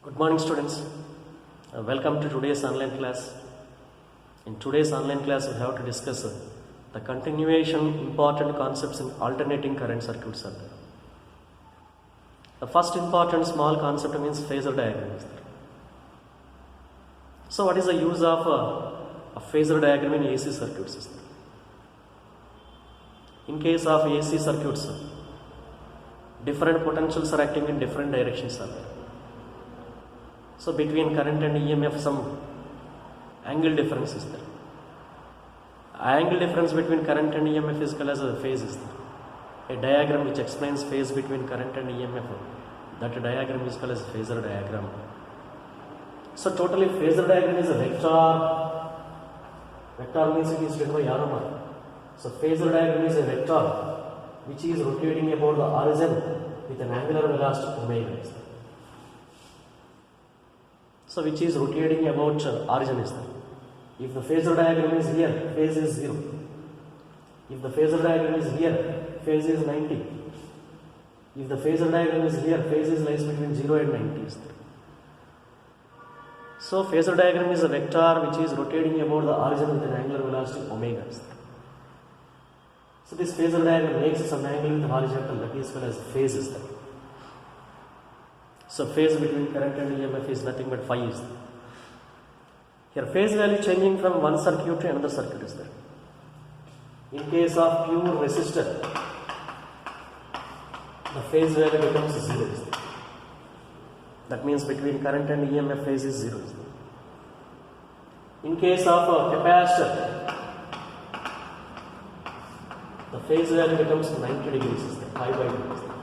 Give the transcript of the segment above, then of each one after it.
Good morning, students. Welcome to today's online class. In today's online class, we have to discuss the continuation important concepts in alternating current circuits. The first important small concept means phasor diagram. So, what is the use of a phasor diagram in AC circuits? In case of AC circuits, different potentials are acting in different directions. So between current and EMF some angle difference is there. Angle difference between current and EMF is called as a phase is there. A diagram which explains phase between current and EMF, that diagram is called as phasor diagram. So totally phasor diagram is a vector. Vector means it is written by arrow. So phasor diagram is a vector which is rotating about the origin with an angular velocity omega. So which is rotating about origin is there. If the phasor diagram is here, phase is 0. If the phasor diagram is here, phase is 90. If the phasor diagram is here, phase is lies between 0 and 90 is there. So phasor diagram is a vector which is rotating about the origin with an angular velocity omega is there. So this phasor diagram makes some angle with the horizontal, that is called as phase is there. So phase between current and EMF is nothing but phi is there. Here phase value changing from one circuit to another circuit is there. In case of pure resistor, the phase value becomes 0 is there. That means between current and EMF phase is 0 is there. In case of a capacitor, the phase value becomes 90 degrees is there, pi by 2 is there.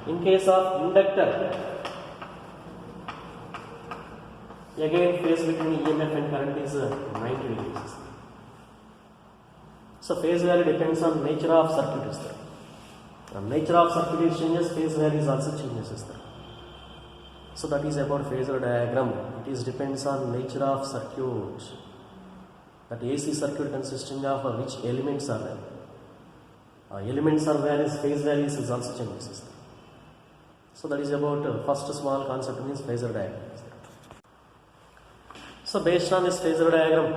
In case of inductor, again phase between EMF and current is 90 degrees. So phase value depends on nature of circuit is there. From nature of circuit is changes, phase value is also changes is there. So that is about phasor diagram. It is depends on nature of circuit. That AC circuit consisting of which elements are there. Elements are values, phase values is also changes is there. So that is about first small concept means phasor diagram. So based on this phasor diagram,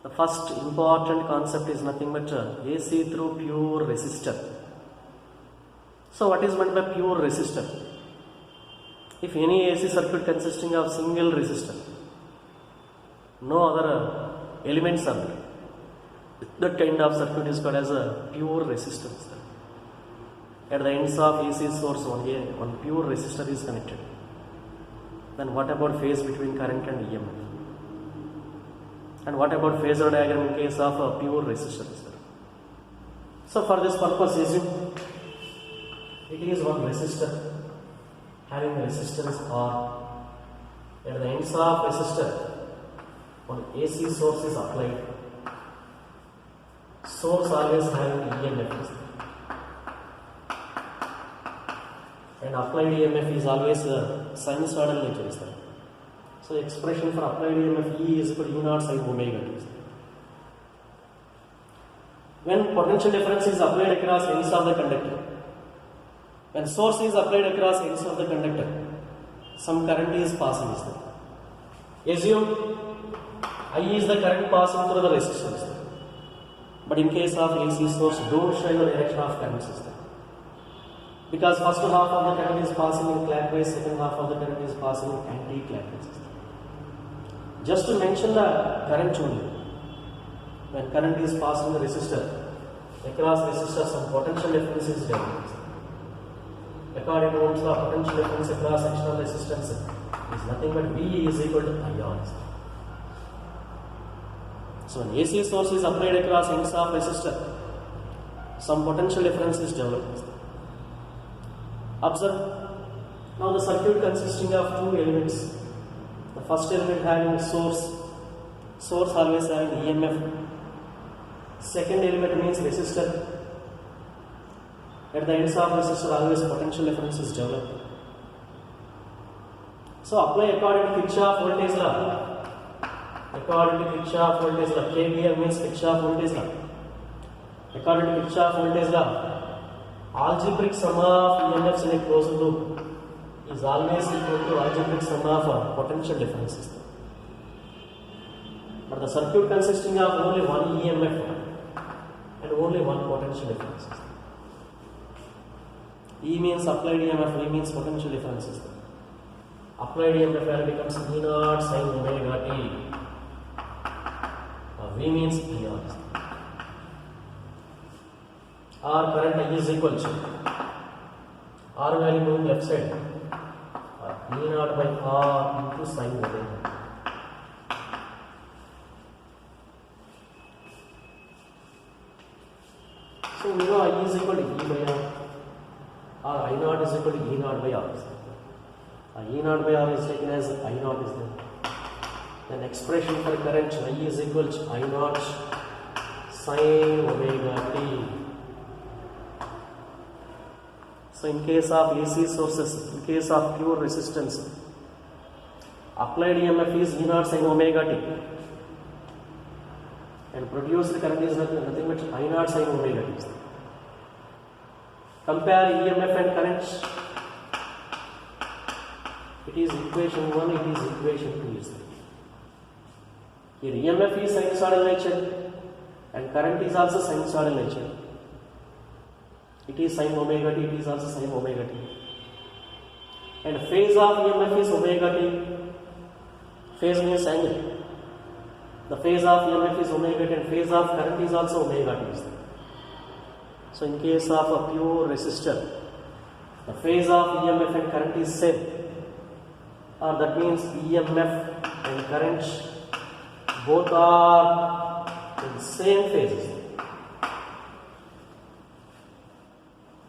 the first important concept is nothing but AC through pure resistor. So what is meant by pure resistor? If any AC circuit consisting of single resistor, no other elements are there, that kind of circuit is called as a pure resistance. At the ends of AC source, one pure resistor is connected. Then what about phase between current and EMF? And what about phasor diagram in case of a pure resistor? So for this purpose, assume it is one resistor having resistance R. At the ends of resistor, one AC source is applied. Source always having EMF. And applied EMF is always sinusoidal nature is there. So expression for applied EMF E is equal to E naught sin omega t. When potential difference is applied across ends of the conductor, when source is applied across ends of the conductor, some current is passing is there. Assume I is the current passing through the resistance. But in case of AC source, don't show the direction of current system. Because first half of the current is passing in clockwise, second half of the current is passing in anti-clockwise. Just to mention the current only. When current is passing the resistor, across resistor some potential difference is developed. According to Ohm's law, potential difference across external resistance is nothing but V is equal to IR. So when AC source is applied across ends of resistor, some potential difference is developed. Observe, now the circuit consisting of two elements. The first element having source always having EMF. Second element means resistor. At the ends of resistor always potential difference is developed. So apply according to Kirchhoff voltage law. According to Kirchhoff voltage law, KVL means Kirchhoff voltage law. According to Kirchhoff voltage law, algebraic sum of EMFs in a closed loop is always equal to algebraic sum of potential differences. But the circuit consisting of only one EMF and only one potential difference. E means applied EMF, V means potential differences. Applied EMF value becomes E naught sin omega t. V means P naught. R current I is equal to R value moving left side. E naught by R into sin omega. So we know I is equal to E by R. Or I naught is equal to E naught by R. E naught by R is taken as I naught is there. Then expression for current I is equal to I naught sin omega t. So in case of AC sources, in case of pure resistance, applied EMF is E naught sin omega t and produced current is nothing but I naught sin omega t. Compare EMF and current. It is equation 1, it is equation 2. Here EMF is sinusoidal nature and current is also sinusoidal nature. It is sin omega t, it is also sin omega t. And phase of EMF is omega t. Phase means angle. The phase of EMF is omega t and phase of current is also omega t. So in case of a pure resistor, the phase of EMF and current is same. Or that means EMF and current both are in same phases.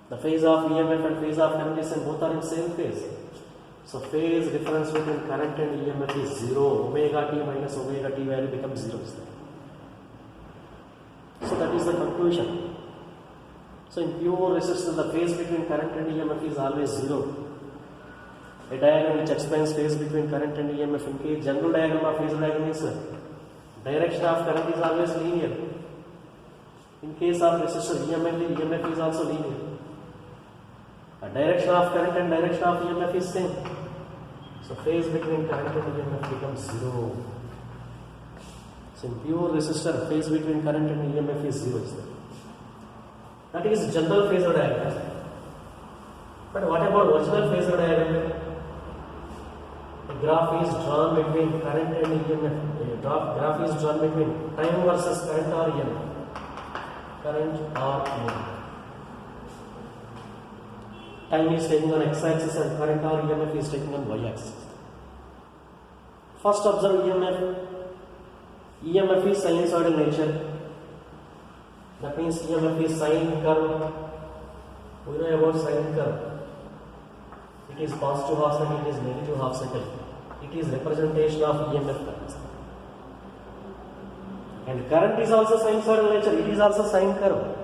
The phase of EMF and phase of current is same, both are in same phase. So phase difference between current and EMF is 0. Omega t minus omega t value becomes 0. So that is the conclusion. So in pure resistance, the phase between current and EMF is always 0. A diagram which explains phase between current and EMF. In case general diagram of phase diagram is direction of current is always linear. In case of resistor, EMF is also linear. A direction of current and direction of EMF is same. So phase between current and EMF becomes 0. So in pure resistor, phase between current and EMF is 0. That is general phasor diagram. But what about original phasor diagram? A graph is drawn between current and EMF. A graph is drawn between time versus current or EMF. Current or EMF. Time is taken on x-axis and current or EMF is taken on y-axis. First observe EMF. EMF is sinusoidal nature. That means EMF is sine curve. We know about sine curve. It is positive half cycle, it is negative half cycle. It is representation of EMF current. And current is also sinusoidal nature. It is also sine curve.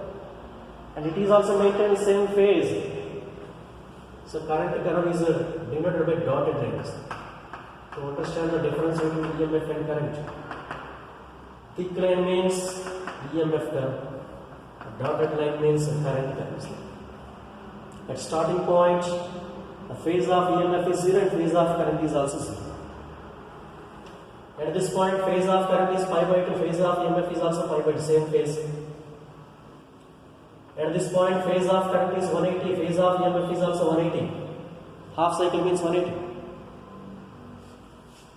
And it is also maintained same phase. So current curve is denoted by dotted lines. To understand the difference between EMF and current, thick line means EMF curve. Dotted line means current curve. At starting point, the phase of EMF is 0 and phase of current is also 0. At this point, phase of current is pi by 2, phase of EMF is also pi by 2, same phase. At this point, phase of current is 180, phase of EMF is also 180. Half cycle means 180.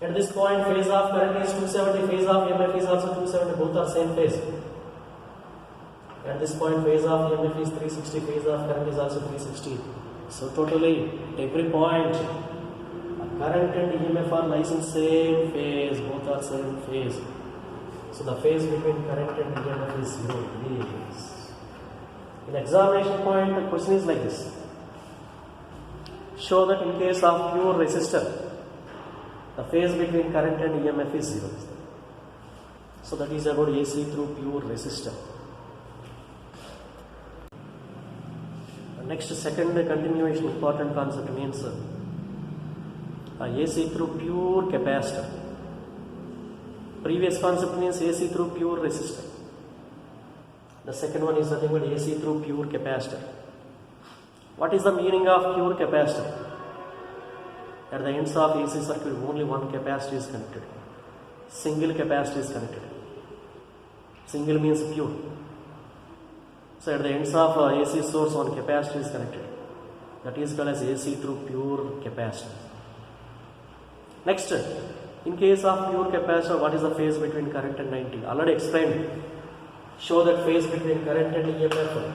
At this point, phase of current is 270, phase of EMF is also 270, both are same phase. At this point, phase of EMF is 360, phase of current is also 360. So totally, at every point, current and EMF are lies in same phase, both are same phase. So the phase between current and EMF is 0. In examination point, the question is like this. Show that in case of pure resistor, the phase between current and EMF is 0. So that is about AC through pure resistor. Next, second continuation important concept means AC through pure capacitor. Previous concept means AC through pure resistor. The second one is nothing but AC through pure capacitor. What is the meaning of pure capacitor? At the ends of AC circuit, only one capacitor is connected. Single capacitor is connected. Single means pure. So at the ends of AC source, one capacitor is connected. That is called as AC through pure capacitor. Next, in case of pure capacitor, what is the phase between current and 90? Already explained. Show that phase between current and EMF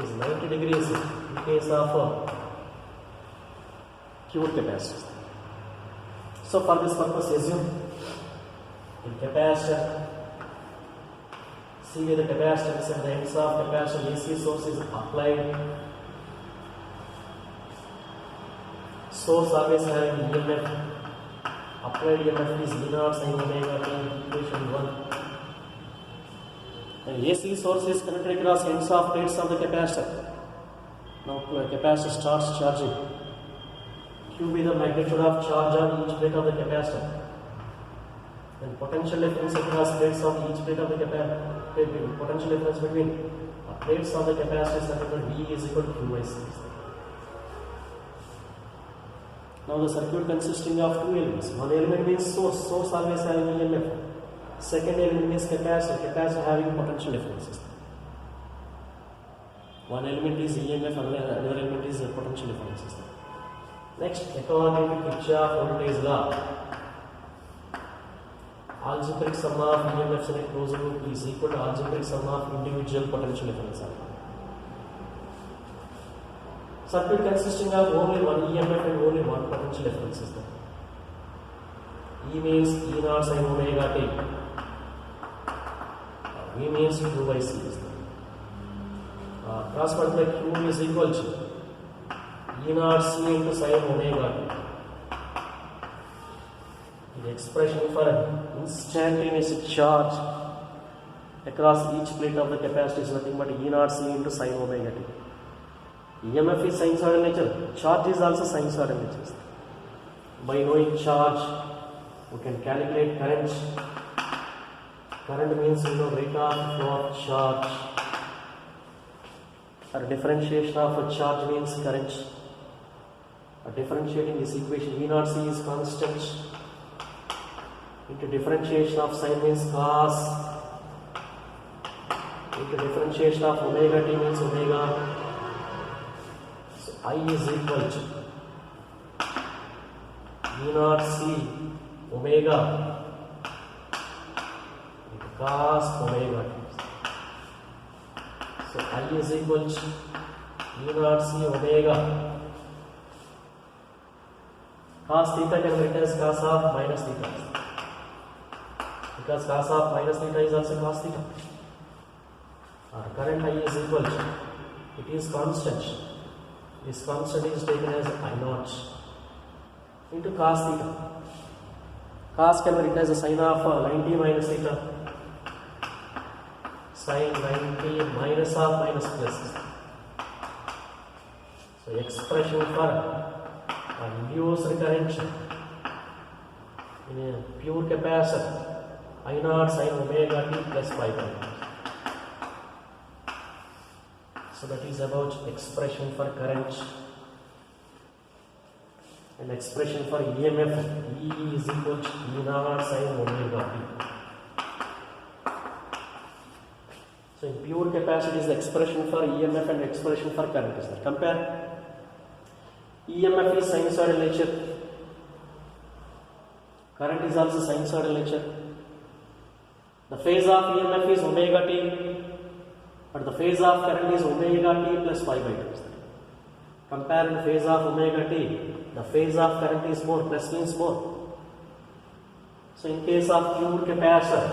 is 90 degrees in case of pure capacitor. So for this purpose, assume in capacitor, see the capacitance at the ends of capacitor, AC source is applied. Source always having EMF. Applied EMF is E0 sin omega t, equation 1. And AC source is connected across ends of plates of the capacitor. Now capacitor starts charging. Q be the magnitude of charge on each plate of the capacitor. Then potential difference across plates of each plate of the capacitor. Potential difference between plates of the capacitor is nothing but V is equal to Q by C. Now the circuit consisting of two elements. One element means source. Source always having EMF. Second element means capacitor. Capacitor having potential differences. One element is EMF, another element is potential differences. Next, according to Kirchhoff voltage law, algebraic sum of EMFs in a closed loop is equal to algebraic sum of individual potential differences. Circuit consisting of only one EMF and only one potential difference is there. E means E0 sin omega t. V means Q by C is there. Cross multiply Q is equal to E0 C into sin omega t. The expression for instantaneous charge across each plate of the capacitor is nothing but E0 C into sin omega t. EMF is sinusoidal nature. Charge is also sinusoidal nature. By knowing charge, we can calculate current. Current means rate of flow of charge. Or differentiation of a charge means current. Differentiating this equation, V0 C is constant. Into differentiation of sin means cos. Into differentiation of omega t means omega. I is equal to V0 C omega cos omega t. So I is equal to V0 C omega cos theta can be written as cos of minus theta, because cos of minus theta is also cos theta. Our current I is equal to, it is constant. This constant is taken as I0 into cos theta. Cos can be written as a sine of 90 minus theta. Sine 90 minus of minus plus. So expression for induced current in a pure capacitor I0 sin omega t plus pi by. So that is about expression for current. And expression for EMF, E is equal to E0 sin omega t. So in pure capacitor is the expression for EMF and expression for current is there. Compare. EMF is sinusoidal nature. Current is also sinusoidal nature. The phase of EMF is omega t, but the phase of current is omega t plus pi by 2. Compare the phase of omega t, the phase of current is more, plus means more. So in case of pure capacitor,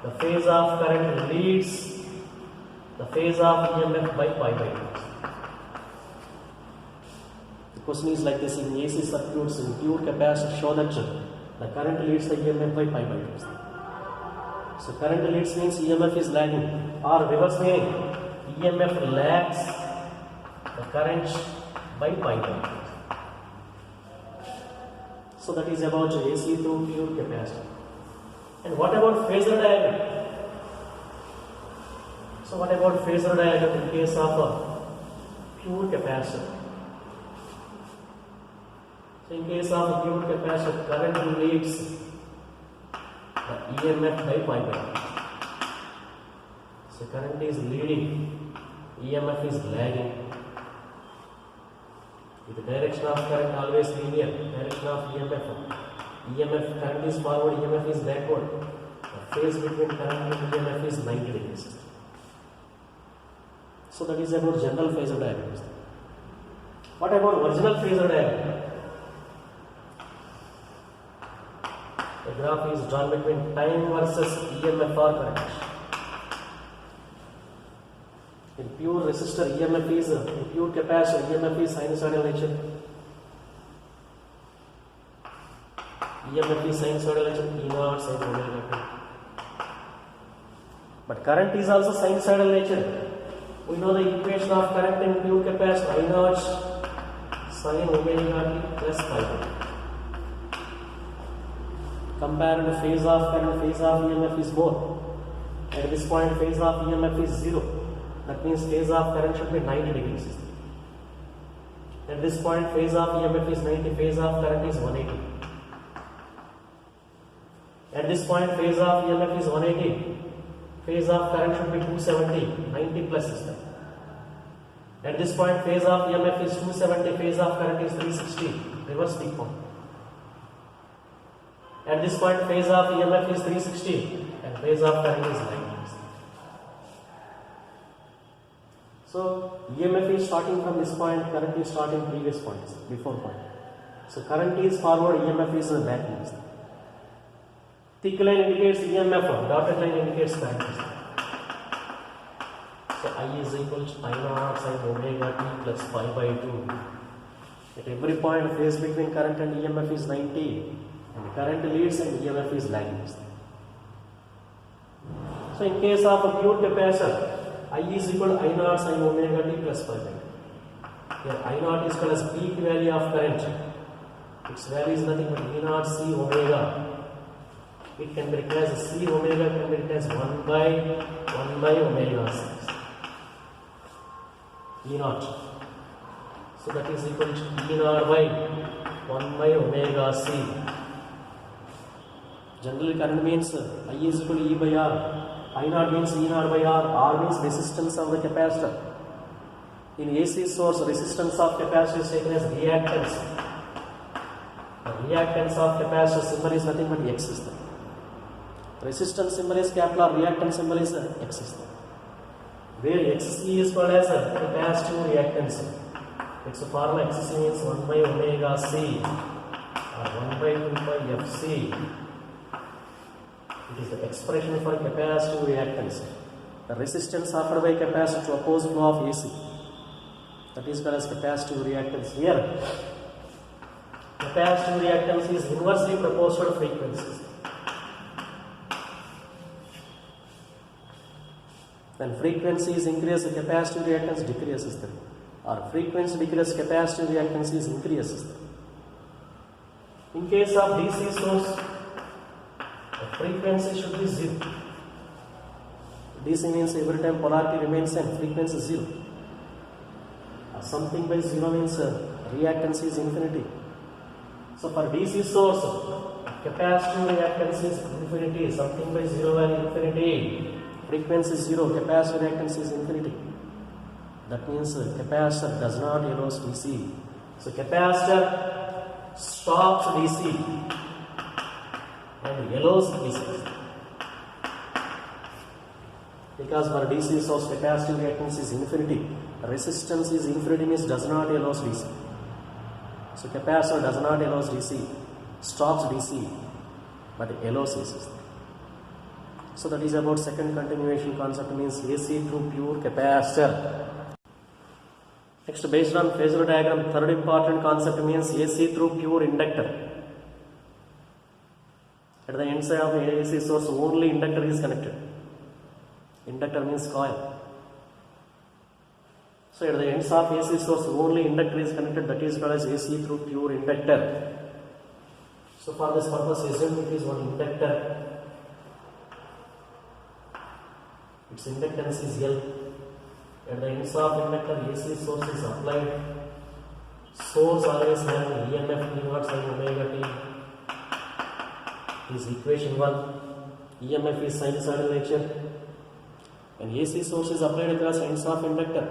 the phase of current leads the phase of EMF by pi by 2. The question is like this: in AC circuits, in pure capacitor, show that the current leads the EMF by pi by 2. So current leads means EMF is lagging, or reverse meaning, EMF lags the current by pi by 2. So that is about AC through pure capacitor. And what about phasor diagram? So what about phasor diagram in case of a pure capacitor? So in case of a pure capacitor, current leads the EMF by pi by 2. So current is leading, EMF is lagging. With the direction of current always linear, direction of EMF current is forward, EMF is backward. The phase between current and EMF is 90 degrees. So that is about general phasor diagrams. What about original phasor diagram? The graph is drawn between time versus EMF or current. In pure resistor, EMF is, in pure capacitor, EMF is sinusoidal nature. EMF is sinusoidal nature, E naught sin omega t. But current is also sinusoidal nature. We know the equation of current in pure capacitor, I naught sin omega t plus pi. Compared to phase of current, phase of EMF is more. At this point, phase of EMF is 0. That means phase of current should be 90 degrees. At this point, phase of EMF is 90, phase of current is 180. At this point, phase of EMF is 180, phase of current should be 270, 90 plus is that. At this point, phase of EMF is 270, phase of current is 360, reverse peak point. At this point, phase of EMF is 360 and phase of current is 90. So EMF is starting from this point, current is starting previous points, before point. So current is forward, EMF is back. Thick line indicates EMF, dotted line indicates current. So I is equal to I naught sin omega t plus pi by 2. At every point, phase between current and EMF is 90, and current leads and EMF is lagging. So in case of a pure capacitor, I is equal to I naught sin omega t plus pi by 2. Here I naught is called as peak value of current. Its value is nothing but E naught C omega. It can be written as C omega, can be written as 1 by omega C. E naught. So that is equal to E naught by 1 by omega C. Generally current means I is equal to E by R. I naught means E naught by R. R means resistance of the capacitor. In AC source, resistance of capacitor is taken as reactance. The reactance of capacitor symbol is nothing but X is there. Resistance symbol is capital R, reactance symbol is X is there. Where XC is called as capacitive reactance. Its formula XC means 1 by omega C or 1 by 2 pi FC. It is the expression for capacitive reactance. The resistance offered by capacitor to oppose flow of AC. That is called as capacitive reactance. Here, capacitive reactance is inversely proportional to frequencies. When frequency is increased, capacitive reactance decreases. Or frequency decreases, capacitive reactance is increases. In case of DC source, the frequency should be 0. DC means every time polarity remains same, frequency is 0. Something by 0 means reactance is infinity. So for DC source, capacitive reactance is infinity, something by 0 and infinity. Frequency is 0, capacitive reactance is infinity. That means capacitor does not allow DC. So capacitor stops DC and allows DC. Because for DC source, capacitive reactance is infinity. Resistance is infinity means does not allow DC. So capacitor does not allow DC, stops DC, but allows AC. So that is about second continuation concept, means AC through pure capacitor. Next, based on phasor diagram, third important concept means AC through pure inductor. At the end side of the AC source, only inductor is connected. Inductor means coil. So at the ends of AC source, only inductor is connected. That is called as AC through pure inductor. So for this purpose, assume it is one inductor. Its inductance is L. At the ends of inductor, AC source is applied. Source always having EMF E naught sin omega t is equation 1. EMF is sinusoidal nature. When AC source is applied across ends of inductor,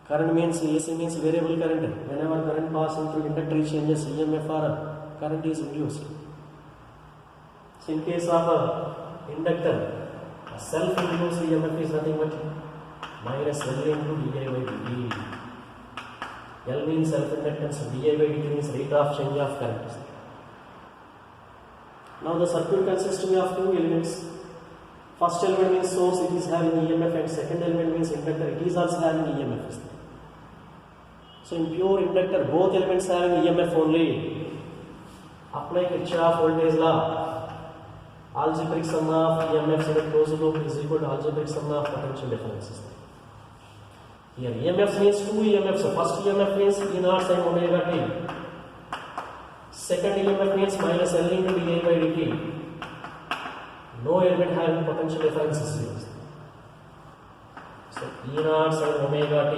current means AC means variable current. Whenever current passes through inductor, it changes EMF or current is induced. So in case of a inductor, a self-induced EMF is nothing but minus L into di by dt. L means self-inductance, di by dt means rate of change of current. Now the circuit consisting of two elements. First element means source, it is having EMF, and second element means inductor, it is also having EMF. So in pure inductor, both elements having EMF only. Apply Kirchhoff voltage law. Algebraic sum of EMFs in a closed loop is equal to algebraic sum of potential differences. Here EMFs means two EMFs. So first EMF means E naught sin omega t. Second EMF means minus L into di by dt. No element having potential differences used. So E naught sin omega t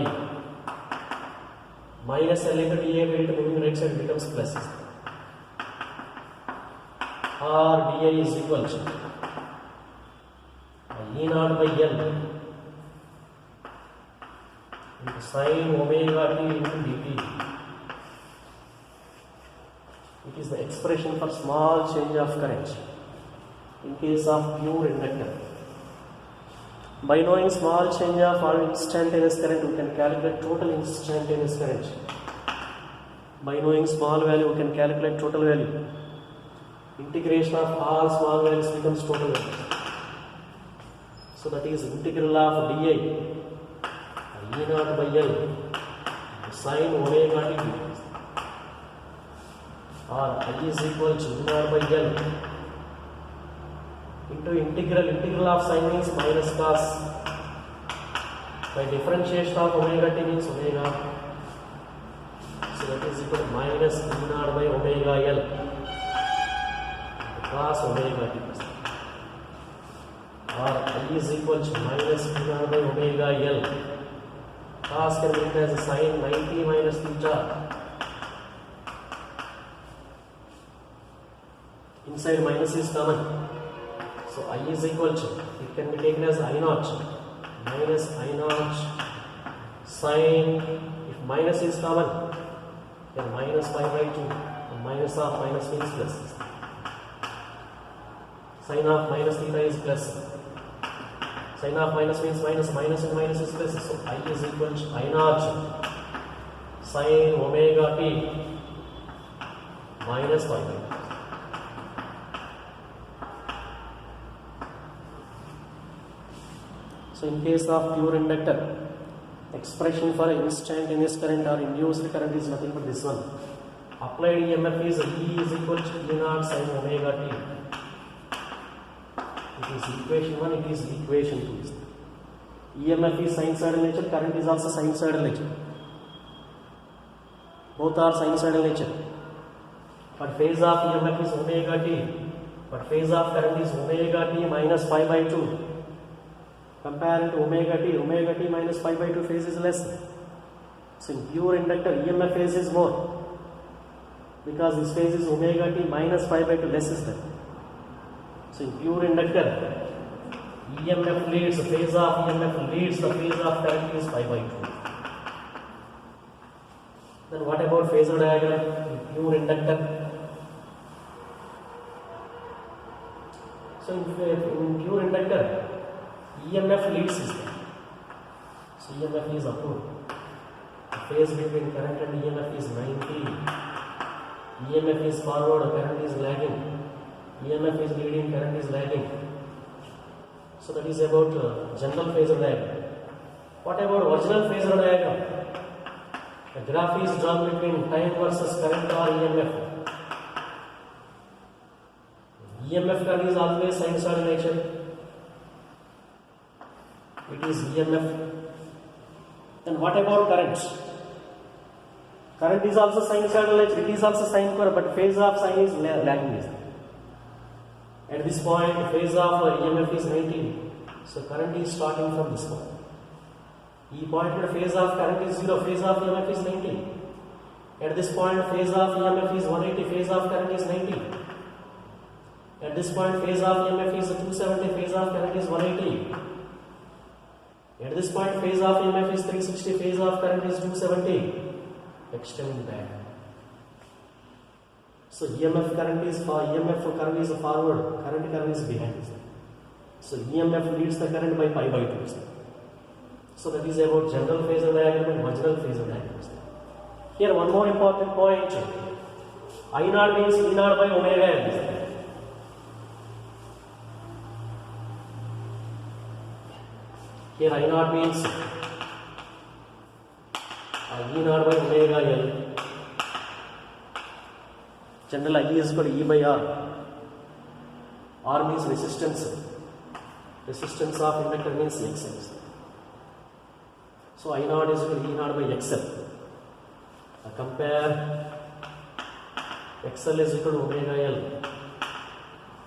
minus L into di by dt moving right side becomes plus. Or di is equal to E naught by L into sin omega t into dt. It is the expression for small change of current in case of pure inductor. By knowing small change of all instantaneous current, we can calculate total instantaneous current. By knowing small value, we can calculate total value. Integration of all small values becomes total value. So that is integral of di E naught by L sin omega t, or I is equal to E naught by L into integral of sin means minus cos, by differentiation of omega t means omega, so that is equal to minus E naught by omega L cos omega t, or I is equal to minus E naught by omega L. Cos can be written as a sin 90 minus theta. Inside minus is common. So I is equal to, it can be taken as I naught minus I naught sin, if minus is common, then minus pi by 2, minus of minus means plus. Sin of minus theta is plus. Sin of minus means minus, minus and minus is plus. So I is equal to I naught sin omega t minus pi by 2. So in case of pure inductor, expression for instantaneous current or induced current is nothing but this one. Applied EMF is E is equal to E naught sin omega t. It is equation 1, it is equation 2. EMF is sinusoidal nature, current is also sinusoidal nature. Both are sinusoidal nature. But phase of EMF is omega t. But phase of current is omega t minus pi by 2. Compared to omega t minus pi by 2 phase is less. So in pure inductor, EMF phase is more. Because this phase is omega t minus pi by 2, less is there. So in pure inductor, EMF leads, the phase of EMF leads, the phase of current is pi by 2. Then what about phasor diagram in pure inductor? So in pure inductor, EMF leads is there. So EMF is upward. The phase between current and EMF is 90. EMF is forward, current is lagging. EMF is leading, current is lagging. So that is about general phasor diagram. What about original phasor diagram? The graph is drawn between time versus current or EMF. EMF current is always sinusoidal nature. It is EMF. Then what about current? Current is also sinusoidal nature. It is also sine square, but phase of sine is lagging. At this point, phase of EMF is 90. So current is starting from this point. E point phase of current is 0. Phase of EMF is 90. At this point, phase of EMF is 180, phase of current is 90. At this point, phase of EMF is 270, phase of current is 180. At this point, phase of EMF is 360, phase of current is 270. Extend back. So EMF current is forward, current is behind. So EMF leads the current by pi by 2. So that is about general phasor diagram and marginal phasor diagrams. Here one more important point. I naught means E naught by omega L. Here I naught means E naught by omega L. General I is equal to E by R. R means resistance. Resistance of inductor means XL. So I naught is equal to E naught by XL. Compare XL is equal to omega L.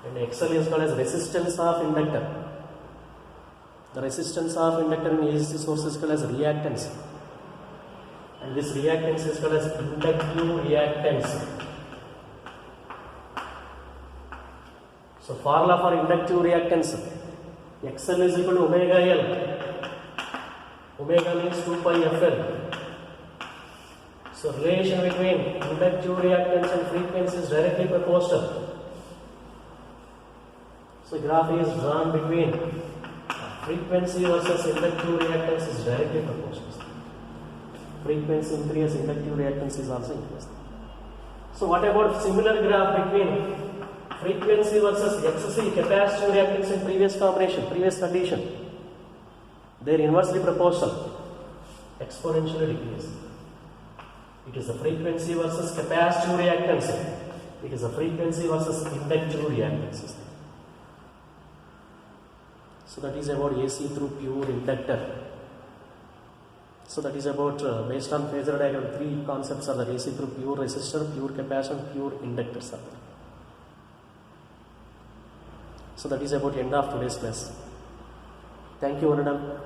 And XL is called as resistance of inductor. The resistance of inductor in AC source is called as reactance. And this reactance is called as inductive reactance. So formula for inductive reactance, XL is equal to omega L. Omega means 2 pi FL. So relation between inductive reactance and frequency is directly proportional. So graph is drawn between frequency versus inductive reactance is directly proportional. Frequency increase, inductive reactance is also increased. So what about similar graph between frequency versus XC, capacitive reactance in previous combination, previous condition? They are inversely proportional, exponentially decrease. It is the frequency versus capacitive reactance. It is the frequency versus inductive reactance. So that is about AC through pure inductor. So that is about based on phasor diagram, three concepts are the AC through pure resistor, pure capacitor, pure inductors are there. So that is about end of today's class. Thank you, Varunam.